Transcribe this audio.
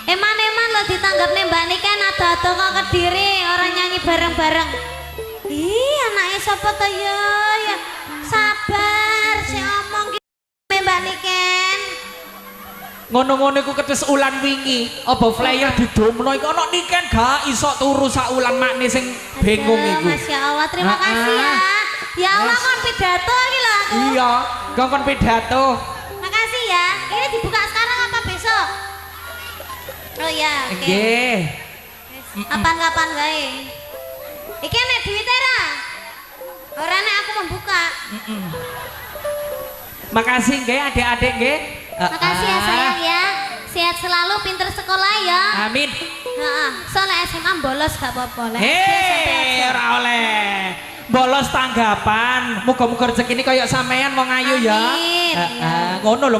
Eman-eman lo ditanggap nih Mbak Niken ada-ada kok Kediri orang nyanyi bareng-bareng. Ih anaknya siapa tuh ya? Sabar si omong Mbak Niken. Ngono-ngono iku ketes ulan wingi apa flyer didomno iku ana Niken gak iso turu sak ulan makne sing bingung iku. Masya Allah terima kasih ya. Ya Allah kon pidato iki lho aku. Iya, kon pidato. Makasih ya. Ini dibuka sekarang apa besok? Oh ya, oke. Nggih. Kapan-kapan wae. Iki nek duwite ra? Ora nek aku membuka. Makasih nggih adik-adik nggih. Makasih ya sayang ya. Sehat selalu, pinter sekolah ya. Amin. Heeh, soalnya SMA bolos gak apa-apa. Ora oleh. Bolos tanggapan. Muga-muga rezekine kaya sampean wong ayu ya. Amin. Ngono lho.